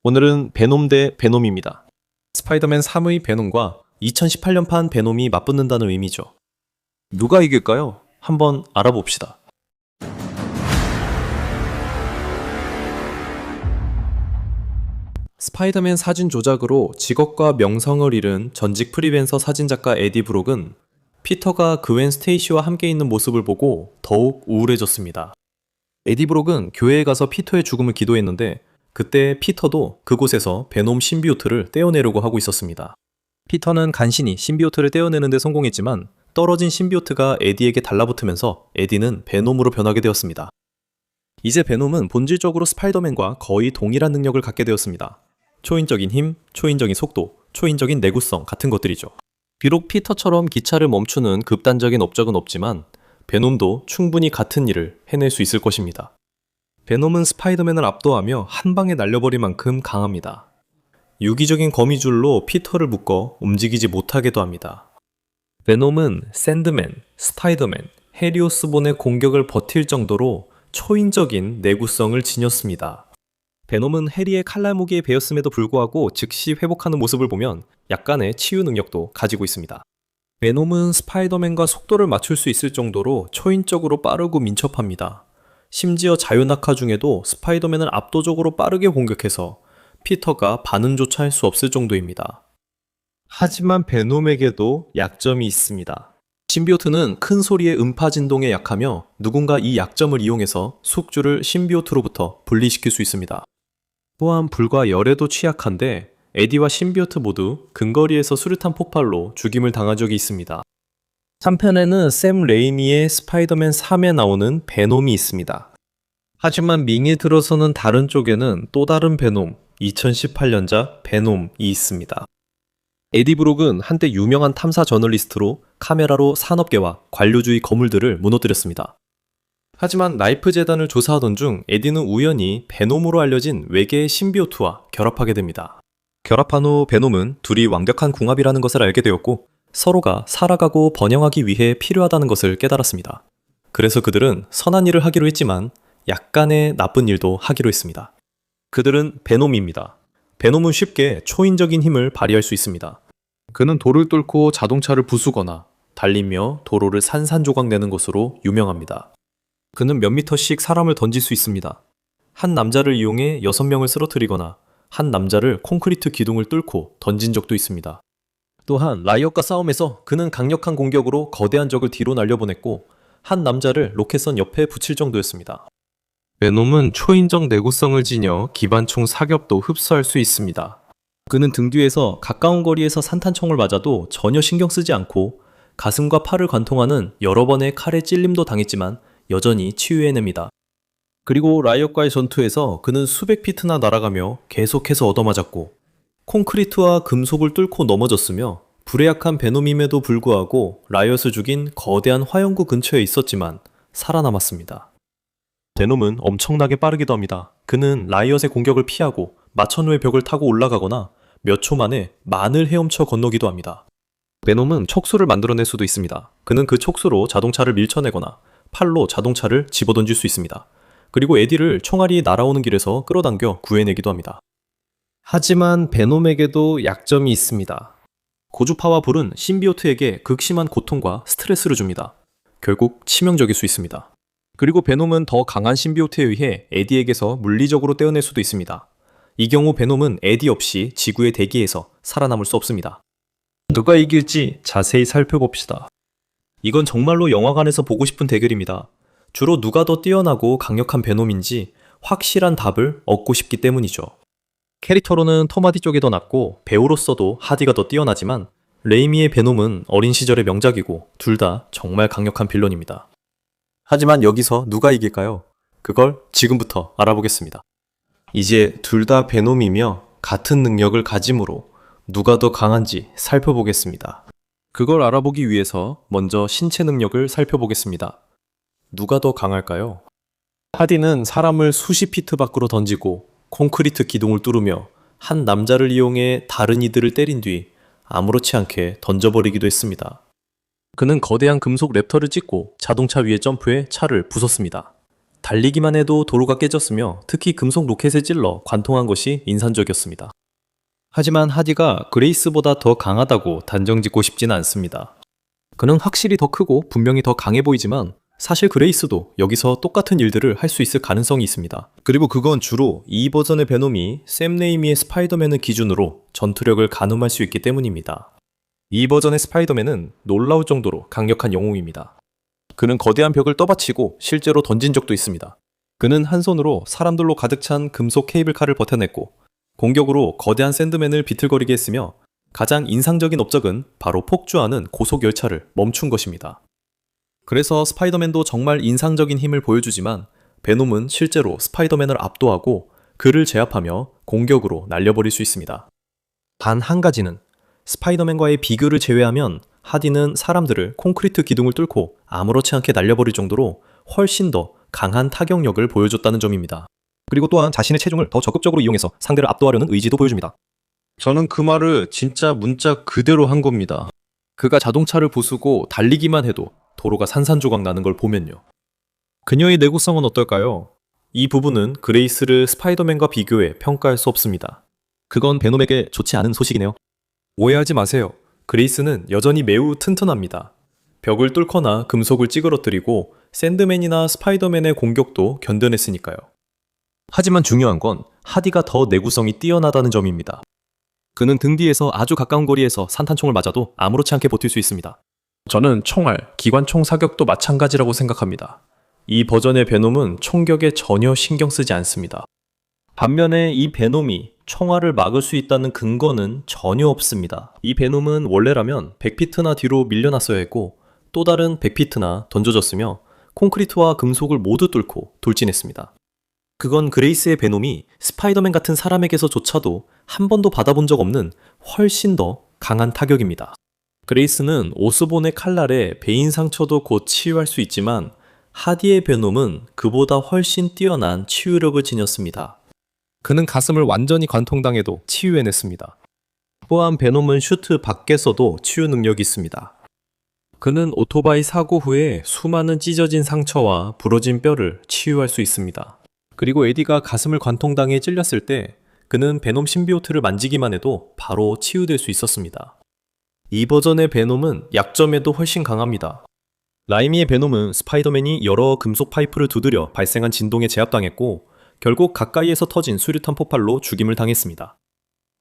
오늘은 베놈 대 베놈입니다. 스파이더맨 3의 베놈과 2018년판 베놈이 맞붙는다는 의미죠. 누가 이길까요? 한번 알아봅시다. 스파이더맨 사진 조작으로 직업과 명성을 잃은 전직 프리랜서 사진작가 에디 브록은 피터가 그웬 스테이시와 함께 있는 모습을 보고 더욱 우울해졌습니다. 에디 브록은 교회에 가서 피터의 죽음을 기도했는데 그때 피터도 그곳에서 베놈 신비오트를 떼어내려고 하고 있었습니다. 피터는 간신히 신비오트를 떼어내는 데 성공했지만 떨어진 신비오트가 에디에게 달라붙으면서 에디는 베놈으로 변하게 되었습니다. 이제 베놈은 본질적으로 스파이더맨과 거의 동일한 능력을 갖게 되었습니다. 초인적인 힘, 초인적인 속도, 초인적인 내구성 같은 것들이죠. 비록 피터처럼 기차를 멈추는 극단적인 업적은 없지만 베놈도 충분히 같은 일을 해낼 수 있을 것입니다. 베놈은 스파이더맨을 압도하며 한 방에 날려버릴 만큼 강합니다. 유기적인 거미줄로 피터를 묶어 움직이지 못하게도 합니다. 베놈은 샌드맨, 스파이더맨, 헤리오스본의 공격을 버틸 정도로 초인적인 내구성을 지녔습니다. 베놈은 해리의 칼날 무기에 베었음에도 불구하고 즉시 회복하는 모습을 보면 약간의 치유 능력도 가지고 있습니다. 베놈은 스파이더맨과 속도를 맞출 수 있을 정도로 초인적으로 빠르고 민첩합니다. 심지어 자유낙하 중에도 스파이더맨을 압도적으로 빠르게 공격해서 피터가 반응조차 할 수 없을 정도입니다. 하지만 베놈에게도 약점이 있습니다. 신비오트는 큰 소리의 음파 진동에 약하며 누군가 이 약점을 이용해서 숙주를 신비오트로부터 분리시킬 수 있습니다. 또한 불과 열에도 취약한데 에디와 신비오트 모두 근거리에서 수류탄 폭발로 죽임을 당한 적이 있습니다. 3편에는 샘 레이미의 스파이더맨 3에 나오는 베놈이 있습니다. 하지만 밍이 들어서는 다른 쪽에는 또 다른 베놈, 2018년작 베놈이 있습니다. 에디 브록은 한때 유명한 탐사 저널리스트로 카메라로 산업계와 관료주의 거물들을 무너뜨렸습니다. 하지만 라이프 재단을 조사하던 중 에디는 우연히 베놈으로 알려진 외계의 신비오트와 결합하게 됩니다. 결합한 후 베놈은 둘이 완벽한 궁합이라는 것을 알게 되었고 서로가 살아가고 번영하기 위해 필요하다는 것을 깨달았습니다. 그래서 그들은 선한 일을 하기로 했지만 약간의 나쁜 일도 하기로 했습니다. 그들은 베놈입니다. 베놈은 쉽게 초인적인 힘을 발휘할 수 있습니다. 그는 돌을 뚫고 자동차를 부수거나 달리며 도로를 산산조각 내는 것으로 유명합니다. 그는 몇 미터씩 사람을 던질 수 있습니다. 한 남자를 이용해 6명을 쓰러뜨리거나 한 남자를 콘크리트 기둥을 뚫고 던진 적도 있습니다. 또한 라이엇과 싸움에서 그는 강력한 공격으로 거대한 적을 뒤로 날려보냈고 한 남자를 로켓선 옆에 붙일 정도였습니다. 베놈은 초인적 내구성을 지녀 기관총 사격도 흡수할 수 있습니다. 그는 등 뒤에서 가까운 거리에서 산탄총을 맞아도 전혀 신경 쓰지 않고 가슴과 팔을 관통하는 여러 번의 칼에 찔림도 당했지만 여전히 치유해냅니다. 그리고 라이엇과의 전투에서 그는 수백 피트나 날아가며 계속해서 얻어맞았고 콘크리트와 금속을 뚫고 넘어졌으며 불에 약한 베놈임에도 불구하고 라이엇을 죽인 거대한 화염구 근처에 있었지만 살아남았습니다. 베놈은 엄청나게 빠르기도 합니다. 그는 라이엇의 공격을 피하고 마천루의 벽을 타고 올라가거나 몇 초 만에 만을 헤엄쳐 건너기도 합니다. 베놈은 촉수를 만들어낼 수도 있습니다. 그는 그 촉수로 자동차를 밀쳐내거나 팔로 자동차를 집어던질 수 있습니다. 그리고 에디를 총알이 날아오는 길에서 끌어당겨 구해내기도 합니다. 하지만 베놈에게도 약점이 있습니다. 고주파와 불은 신비오트에게 극심한 고통과 스트레스를 줍니다. 결국 치명적일 수 있습니다. 그리고 베놈은 더 강한 신비오트에 의해 에디에게서 물리적으로 떼어낼 수도 있습니다. 이 경우 베놈은 에디 없이 지구의 대기에서 살아남을 수 없습니다. 누가 이길지 자세히 살펴봅시다. 이건 정말로 영화관에서 보고 싶은 대결입니다. 주로 누가 더 뛰어나고 강력한 베놈인지 확실한 답을 얻고 싶기 때문이죠. 캐릭터로는 톰 하디 쪽이 더 낫고 배우로서도 하디가 더 뛰어나지만 레이미의 베놈은 어린 시절의 명작이고 둘 다 정말 강력한 빌런입니다. 하지만 여기서 누가 이길까요? 그걸 지금부터 알아보겠습니다. 이제 둘 다 베놈이며 같은 능력을 가짐으로 누가 더 강한지 살펴보겠습니다. 그걸 알아보기 위해서 먼저 신체 능력을 살펴보겠습니다. 누가 더 강할까요? 하디는 사람을 수십 피트 밖으로 던지고 콘크리트 기둥을 뚫으며 한 남자를 이용해 다른 이들을 때린 뒤 아무렇지 않게 던져버리기도 했습니다. 그는 거대한 금속 랩터를 찍고 자동차 위에 점프해 차를 부쉈습니다. 달리기만 해도 도로가 깨졌으며 특히 금속 로켓에 찔러 관통한 것이 인상적이었습니다. 하지만 하디가 그레이스보다 더 강하다고 단정짓고 싶지는 않습니다. 그는 확실히 더 크고 분명히 더 강해 보이지만 사실 그레이스도 여기서 똑같은 일들을 할 수 있을 가능성이 있습니다. 그리고 그건 주로 이 버전의 베놈이 샘 레이미의 스파이더맨을 기준으로 전투력을 가늠할 수 있기 때문입니다. 이 버전의 스파이더맨은 놀라울 정도로 강력한 영웅입니다. 그는 거대한 벽을 떠받치고 실제로 던진 적도 있습니다. 그는 한 손으로 사람들로 가득 찬 금속 케이블카를 버텨냈고 공격으로 거대한 샌드맨을 비틀거리게 했으며 가장 인상적인 업적은 바로 폭주하는 고속열차를 멈춘 것입니다. 그래서 스파이더맨도 정말 인상적인 힘을 보여주지만 베놈은 실제로 스파이더맨을 압도하고 그를 제압하며 공격으로 날려버릴 수 있습니다. 단 한 가지는 스파이더맨과의 비교를 제외하면 하디는 사람들을 콘크리트 기둥을 뚫고 아무렇지 않게 날려버릴 정도로 훨씬 더 강한 타격력을 보여줬다는 점입니다. 그리고 또한 자신의 체중을 더 적극적으로 이용해서 상대를 압도하려는 의지도 보여줍니다. 저는 그 말을 진짜 문자 그대로 한 겁니다. 그가 자동차를 부수고 달리기만 해도 도로가 산산조각 나는 걸 보면요. 그녀의 내구성은 어떨까요? 이 부분은 그레이스를 스파이더맨과 비교해 평가할 수 없습니다. 그건 베놈에게 좋지 않은 소식이네요. 오해하지 마세요. 그레이스는 여전히 매우 튼튼합니다. 벽을 뚫거나 금속을 찌그러뜨리고 샌드맨이나 스파이더맨의 공격도 견뎌냈으니까요. 하지만 중요한 건 하디가 더 내구성이 뛰어나다는 점입니다. 그는 등 뒤에서 아주 가까운 거리에서 산탄총을 맞아도 아무렇지 않게 버틸 수 있습니다. 저는 총알, 기관총 사격도 마찬가지라고 생각합니다. 이 버전의 베놈은 총격에 전혀 신경 쓰지 않습니다. 반면에 이 베놈이 총알을 막을 수 있다는 근거는 전혀 없습니다. 이 베놈은 원래라면 100피트나 뒤로 밀려났어야 했고 또 다른 100피트나 던져졌으며 콘크리트와 금속을 모두 뚫고 돌진했습니다. 그건 그레이스의 베놈이 스파이더맨 같은 사람에게서조차도 한 번도 받아본 적 없는 훨씬 더 강한 타격입니다. 그레이스는 오스본의 칼날에 베인 상처도 곧 치유할 수 있지만 하디의 베놈은 그보다 훨씬 뛰어난 치유력을 지녔습니다. 그는 가슴을 완전히 관통당해도 치유해냈습니다. 또한 베놈은 슈트 밖에서도 치유 능력이 있습니다. 그는 오토바이 사고 후에 수많은 찢어진 상처와 부러진 뼈를 치유할 수 있습니다. 그리고 에디가 가슴을 관통당해 찔렸을 때 그는 베놈 신비오트를 만지기만 해도 바로 치유될 수 있었습니다. 이 버전의 베놈은 약점에도 훨씬 강합니다. 라이미의 베놈은 스파이더맨이 여러 금속 파이프를 두드려 발생한 진동에 제압당했고 결국 가까이에서 터진 수류탄 폭발로 죽임을 당했습니다.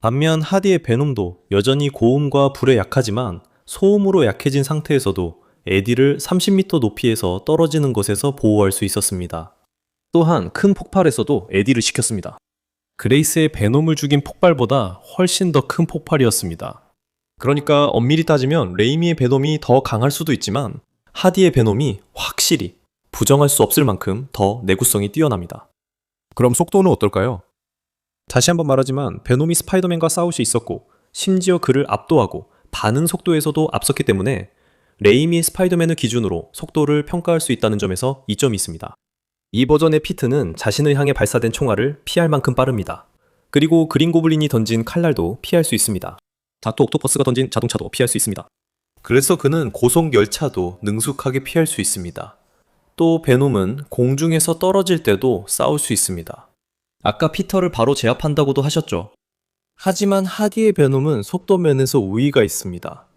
반면 하디의 베놈도 여전히 고음과 불에 약하지만 소음으로 약해진 상태에서도 에디를 30m 높이에서 떨어지는 것에서 보호할 수 있었습니다. 또한 큰 폭발에서도 에디를 지켰습니다. 그레이스의 베놈을 죽인 폭발보다 훨씬 더 큰 폭발이었습니다. 그러니까 엄밀히 따지면 레이미의 베놈이 더 강할 수도 있지만 하디의 베놈이 확실히 부정할 수 없을 만큼 더 내구성이 뛰어납니다. 그럼 속도는 어떨까요? 다시 한번 말하지만 베놈이 스파이더맨과 싸울 수 있었고 심지어 그를 압도하고 반응 속도에서도 앞섰기 때문에 레이미의 스파이더맨을 기준으로 속도를 평가할 수 있다는 점에서 이점이 있습니다. 이 버전의 피트는 자신을 향해 발사된 총알을 피할 만큼 빠릅니다. 그리고 그린 고블린이 던진 칼날도 피할 수 있습니다. 닥터 옥토퍼스가 던진 자동차도 피할 수 있습니다. 그래서 그는 고속 열차도 능숙하게 피할 수 있습니다. 또 베놈은 공중에서 떨어질 때도 싸울 수 있습니다. 아까 피터를 바로 제압한다고도 하셨죠. 하지만 하디의 베놈은 속도 면에서 우위가 있습니다.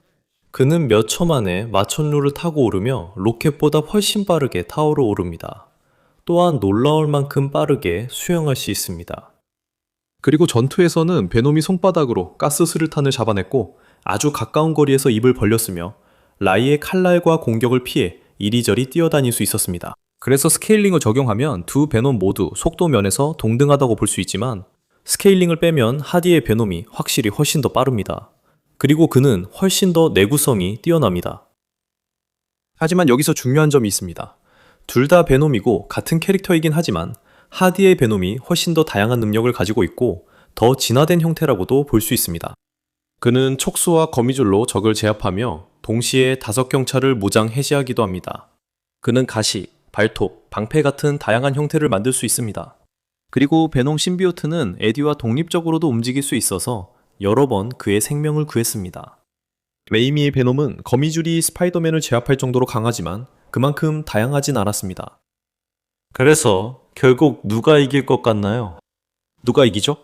그는 몇 초 만에 마천루를 타고 오르며 로켓보다 훨씬 빠르게 타오르 오릅니다. 또한 놀라울 만큼 빠르게 수영할 수 있습니다. 그리고 전투에서는 베놈이 손바닥으로 가스 수류탄을 잡아냈고 아주 가까운 거리에서 입을 벌렸으며 라이의 칼날과 공격을 피해 이리저리 뛰어다닐 수 있었습니다. 그래서 스케일링을 적용하면 두 베놈 모두 속도 면에서 동등하다고 볼 수 있지만 스케일링을 빼면 하디의 베놈이 확실히 훨씬 더 빠릅니다. 그리고 그는 훨씬 더 내구성이 뛰어납니다. 하지만 여기서 중요한 점이 있습니다. 둘 다 베놈이고 같은 캐릭터이긴 하지만 하디의 베놈이 훨씬 더 다양한 능력을 가지고 있고 더 진화된 형태라고도 볼 수 있습니다. 그는 촉수와 거미줄로 적을 제압하며 동시에 5경찰을 모장 해제하기도 합니다. 그는 가시, 발톱, 방패 같은 다양한 형태를 만들 수 있습니다. 그리고 베놈 신비오트는 에디와 독립적으로도 움직일 수 있어서 여러 번 그의 생명을 구했습니다. 레이미의 베놈은 거미줄이 스파이더맨을 제압할 정도로 강하지만 그만큼 다양하진 않았습니다. 그래서 결국 누가 이길 것 같나요? 누가 이기죠?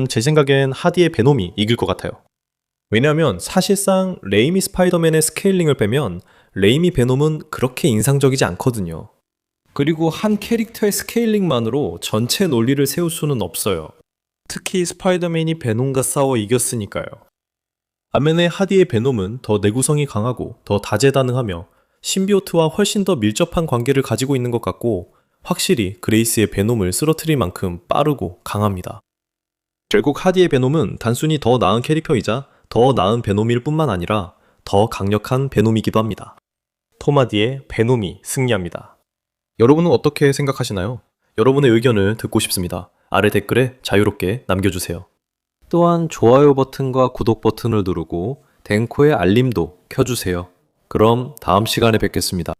제 생각엔 하디의 베놈이 이길 것 같아요. 왜냐하면 사실상 레이미 스파이더맨의 스케일링을 빼면 레이미 베놈은 그렇게 인상적이지 않거든요. 그리고 한 캐릭터의 스케일링만으로 전체 논리를 세울 수는 없어요. 특히 스파이더맨이 베놈과 싸워 이겼으니까요. 반면에 하디의 베놈은 더 내구성이 강하고 더 다재다능하며 신비오트와 훨씬 더 밀접한 관계를 가지고 있는 것 같고 확실히 그레이스의 베놈을 쓰러뜨릴 만큼 빠르고 강합니다. 결국 하디의 베놈은 단순히 더 나은 캐릭터이자 더 나은 베놈일 뿐만 아니라 더 강력한 베놈이기도 합니다. 톰 하디의 베놈이 승리합니다. 여러분은 어떻게 생각하시나요? 여러분의 의견을 듣고 싶습니다. 아래 댓글에 자유롭게 남겨주세요. 또한 좋아요 버튼과 구독 버튼을 누르고 댕코의 알림도 켜주세요. 그럼 다음 시간에 뵙겠습니다.